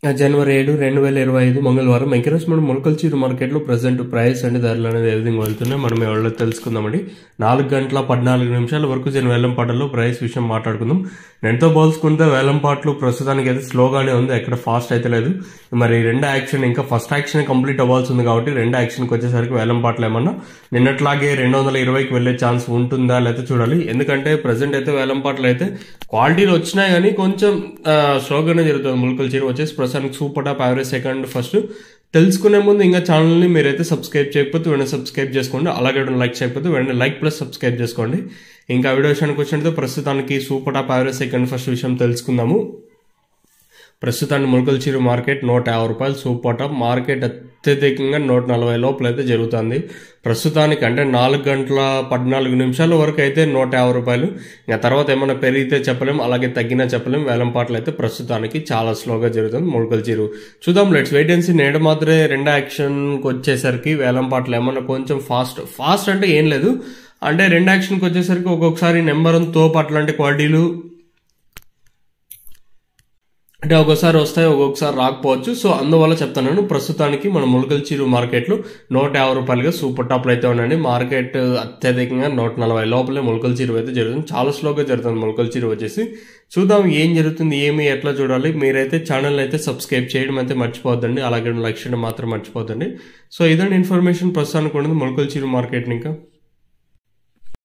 జనవరి 7, 2025 మంగళవారం ఎంకరేజ్ మనం మొలకల్చీరు మార్కెట్లో ప్రజెంట్ ప్రైస్ అండ్ ధరలు అనేది ఏ విధంగా వెళ్తున్నాయి మనం ఎవరో తెలుసుకుందామండి. 4 గంటల 14 నిమిషాల వరకు వేలంపాటల్లో ప్రైస్ విషయం మాట్లాడుకుందాం. నెట్తో పోల్చుకుంటే వేలంపాట్లు ప్రస్తుతానికి అయితే స్లోగానే ఉంది, ఎక్కడ ఫాస్ట్ అయితే లేదు. మరి రెండో యాక్షన్ ఇంకా ఫస్ట్ యాక్షన్ కంప్లీట్ అవ్వాల్సి ఉంది కాబట్టి రెండో యాక్షన్కి వచ్చేసరికి వేలంపాట్లు ఏమన్నా నిన్నట్లాగే 220కి వెళ్ళే ఛాన్స్ ఉంటుందా లేకపోతే చూడాలి. ఎందుకంటే ప్రజెంట్ అయితే వేలంపాట్లు అయితే క్వాలిటీలు వచ్చినాయి కానీ కొంచెం స్లోగానే జరుగుతుంది. మొలకల్చీరు వచ్చేసి ప్రస్తుతానికి super top average second first. తెలుసుకునే ముందు ఇంకా ఛానల్ని మీరైతే సబ్స్క్రైబ్ చేయకపోతే వెంటనే సబ్స్క్రైబ్ చేసుకోండి, అలాగే లైక్ చేయకపోతే వెంటనే లైక్ ప్లస్ సబ్స్క్రైబ్ చేసుకోండి. ఇంకా వీడియో విషయానికి వచ్చినట్టు ప్రస్తుతానికి super top average second first విషయం తెలుసుకుందాము. ప్రస్తుతానికి మొలకల్చీరు మార్కెట్ 150 రూపాయలు, సూపర్ టాప్ మార్కెట్ అత్యధికంగా 140 లోపల అయితే జరుగుతుంది ప్రస్తుతానికి. అంటే 4 గంటల 14 నిమిషాల వరకు అయితే 150 రూపాయలు. ఇంకా తర్వాత ఏమైనా పెరిగితే చెప్పలేం, అలాగే తగ్గినా చెప్పలేం. వేలంపాట్లు అయితే ప్రస్తుతానికి చాలా స్లోగా జరుగుతుంది మొలకల్చీరు. చూద్దాం, లెట్స్ వెయిట్ అండ్ సీ. నేడు మాత్రమే రెండో యాక్షన్కి వచ్చేసరికి వేలంపాట్లు ఏమన్నా కొంచెం ఫాస్ట్ అంటే ఏం లేదు. అంటే రెండో యాక్షన్కి వచ్చేసరికి ఒక్కొక్కసారి నెంబర్ తోపు అట్లాంటి క్వాలిటీలు అంటే ఒక్కోసారి వస్తాయి, ఒక్కొక్కసారి రాకపోవచ్చు. సో అందువల్ల చెప్తాను, ప్రస్తుతానికి మన మొలకల్చీరు మార్కెట్లో 150 రూపాయలుగా సూపర్ టాప్లు అయితే ఉండండి. మార్కెట్ అత్యధికంగా 140 లోపలే మొలకల్చీరు అయితే జరుగుతుంది. చాలా స్లోగా జరుగుతుంది మొలకల్చీరు వచ్చేసి. చూద్దాం ఏం జరుగుతుంది, ఎట్లా చూడాలి. మీరైతే ఛానల్ అయితే సబ్స్క్రైబ్ చేయడం అయితే మర్చిపోద్దండి, అలాగే లైక్ చేయడం మాత్రం మర్చిపోద్దండి. సో ఇదండి ఇన్ఫర్మేషన్ ప్రస్తుతానికి ఉండదు మొలకల్చీరు మార్కెట్ని. ఇంకా